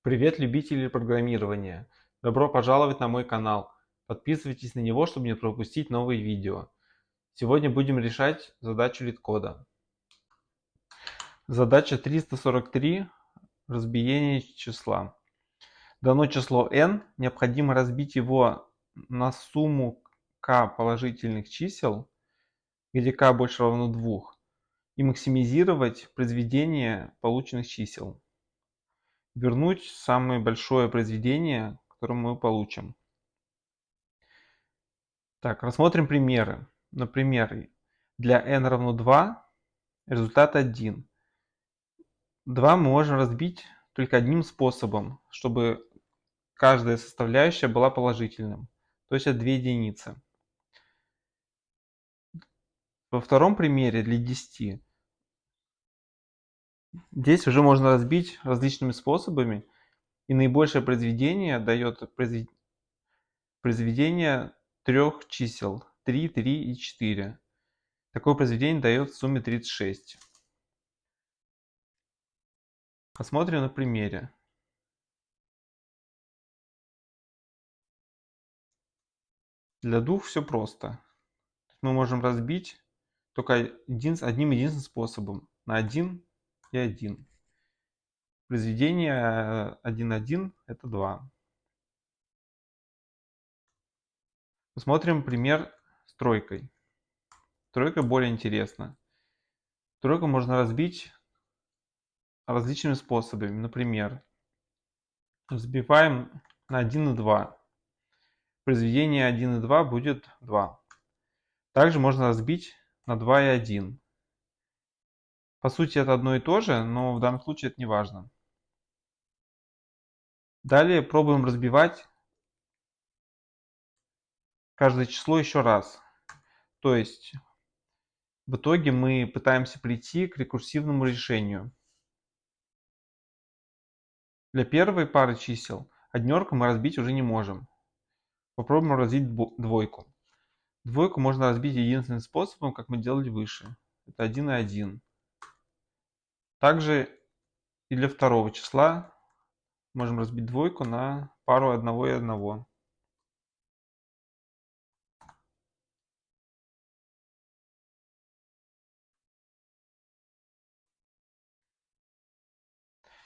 Привет, любители программирования! Добро пожаловать на мой канал. Подписывайтесь на него, чтобы не пропустить новые видео. Сегодня будем решать задачу литкода. Задача 343. Разбиение числа. Дано число n, необходимо разбить его на сумму k положительных чисел, где k больше равно 2, и максимизировать произведение полученных чисел. Вернуть самое большое произведение, которое мы получим. Так, рассмотрим примеры. Например, для n равно 2, результат 1. 2 мы можем разбить только одним способом, чтобы каждая составляющая была положительным, то есть это 2 единицы. Во втором примере для 10 здесь уже можно разбить различными способами, и наибольшее произведение дает произведение трех чисел 3, 3 и 4. Такое произведение дает в сумме 36. Посмотрим на примере. Для двух все просто. Мы можем разбить только одним единственным способом на 1 и 1. Произведение 1, 1 это 2. Посмотрим пример с тройкой. Тройка более интересна. Тройку можно разбить различными способами. Например, разбиваем на 1 и 2. Произведение 1 и 2 будет 2. Также можно разбить на 2 и 1. По сути это одно и то же, но в данном случае это не важно. Далее пробуем разбивать каждое число еще раз. То есть в итоге мы пытаемся прийти к рекурсивному решению. Для первой пары чисел однерку мы разбить уже не можем. Попробуем разбить двойку. Двойку можно разбить единственным способом, как мы делали выше. Это 1 и 1. Также и для второго числа можем разбить двойку на пару 1 и 1.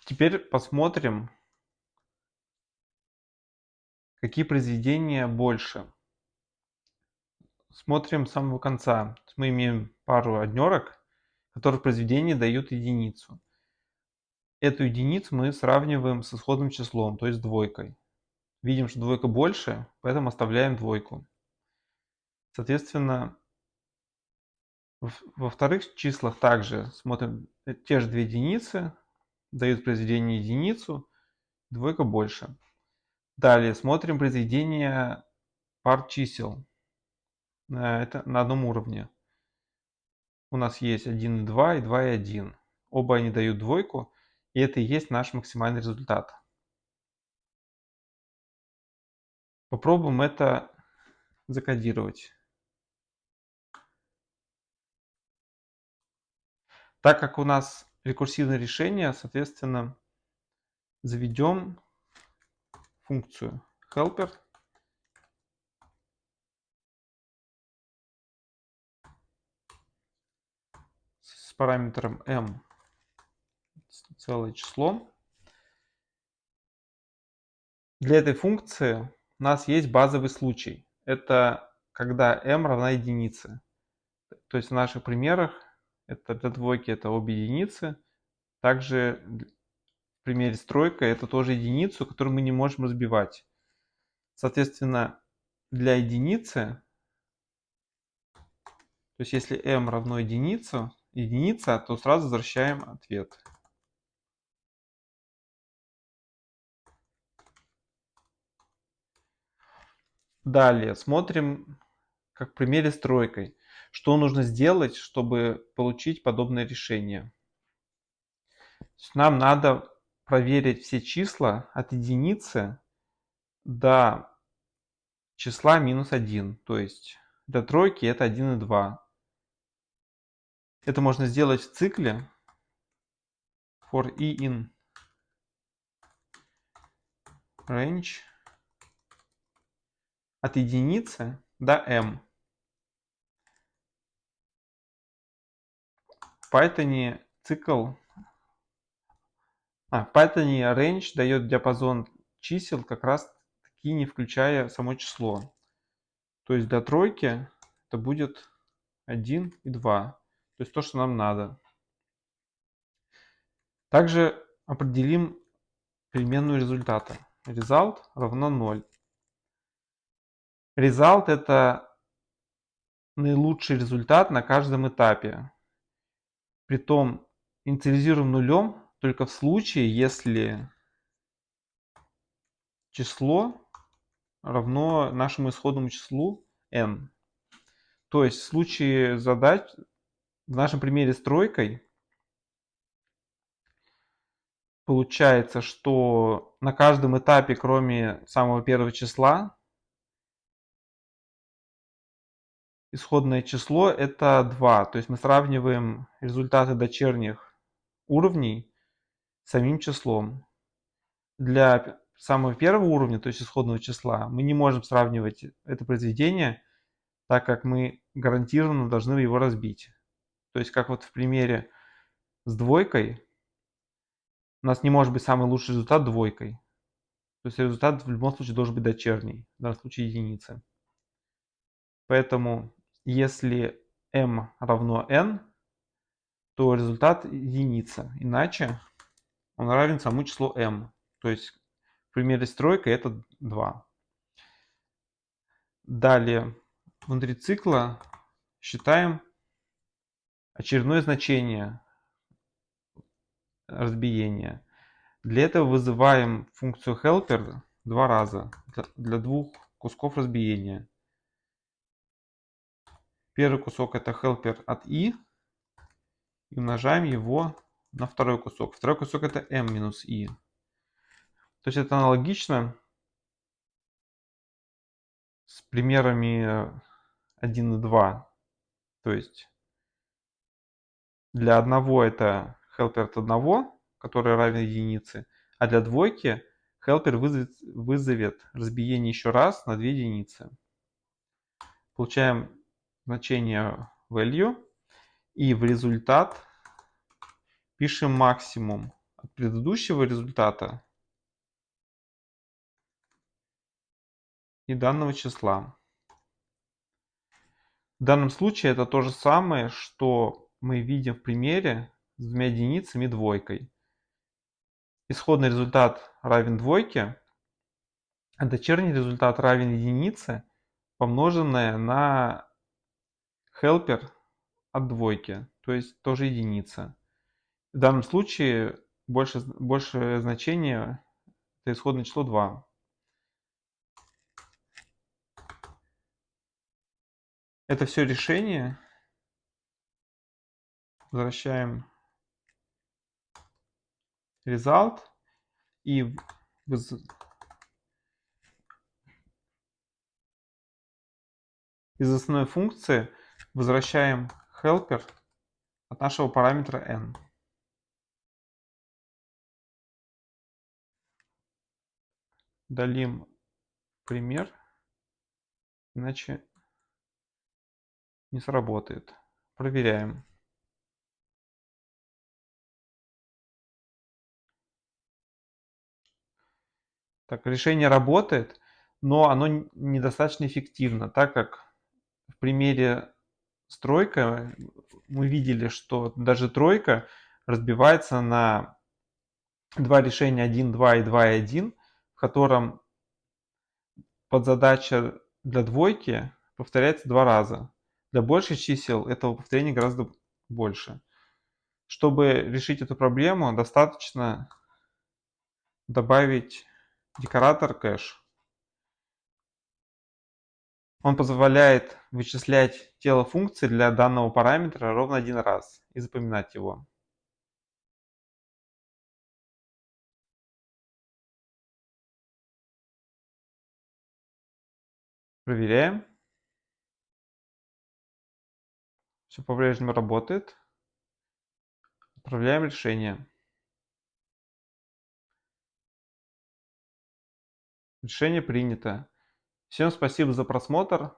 Теперь посмотрим, какие произведения больше. Смотрим с самого конца. Мы имеем пару однерок, которые в произведении дают единицу. Эту единицу мы сравниваем с исходным числом, то есть двойкой. Видим, что двойка больше, поэтому оставляем двойку. Соответственно, во вторых числах также смотрим те же две единицы, дают произведение единицу, двойка больше. Далее смотрим произведение пар чисел. Это на одном уровне. У нас есть 1 и 2 и 2 и 1. Оба они дают двойку, и это и есть наш максимальный результат. Попробуем это закодировать. Так как у нас рекурсивное решение, соответственно, заведем функцию helper с параметром m целое число. Для этой функции у нас есть базовый случай. Это когда m равна единице. То есть в наших примерах это для двойки это обе единицы. Также в примере с тройкой это тоже единицу, которую мы не можем разбивать. Соответственно, для единицы, то есть если m равно единица, то сразу возвращаем ответ. Далее смотрим, как в примере с тройкой, что нужно сделать, чтобы получить подобное решение. Нам надо проверить все числа от единицы до числа минус 1. То есть для тройки это 1 и 2. Это можно сделать в цикле for i in range от единицы до m. В Python цикл... в Python range дает диапазон чисел, как раз таки не включая само число. То есть для тройки это будет 1 и 2. То есть то, что нам надо. Также определим переменную результата. Result равно 0. Result это наилучший результат на каждом этапе. Притом инициализируем нулем только в случае, если число равно нашему исходному числу n. То есть в случае задач, в нашем примере с тройкой, получается, что на каждом этапе, кроме самого первого числа, исходное число это 2. То есть мы сравниваем результаты дочерних уровней с самим числом. Для самого первого уровня, то есть исходного числа, мы не можем сравнивать это произведение, так как мы гарантированно должны его разбить. То есть как вот в примере с двойкой, у нас не может быть самый лучший результат двойкой. То есть результат в любом случае должен быть дочерний, в данном случае единицы. Поэтому если m равно n, то результат единица. Иначе он равен самому числу m. То есть в примере с тройкой это 2. Далее внутри цикла считаем очередное значение разбиения. Для этого вызываем функцию helper 2 раза для двух кусков разбиения. Первый кусок это helper от i и умножаем его на второй кусок. Второй кусок это m минус i. То есть это аналогично с примерами 1 и 2. То есть для одного это helper от одного, который равен единице, а для двойки helper вызовет разбиение еще раз на 2 единицы. Получаем значение value и в результат пишем максимум от предыдущего результата и данного числа. В данном случае это то же самое, что мы видим в примере с двумя единицами и двойкой. Исходный результат равен двойке, а дочерний результат равен единице, помноженное на helper от двойки, то есть тоже единица. В данном случае большее значение это исходное число 2. Это все решение. Возвращаем result и из основной функции возвращаем helper от нашего параметра n. Удалим пример, иначе не сработает. Проверяем. Так, решение работает, но оно недостаточно эффективно, так как в примере с тройкой мы видели, что даже тройка разбивается на два решения 1, 2 и 2 и 1, в котором подзадача для двойки повторяется 2 раза. Для больших чисел этого повторения гораздо больше. Чтобы решить эту проблему, достаточно добавить декоратор кэш. Он позволяет вычислять тело функции для данного параметра ровно один раз и запоминать его. Проверяем. Все по-прежнему работает. Отправляем решение. Решение принято. Всем спасибо за просмотр.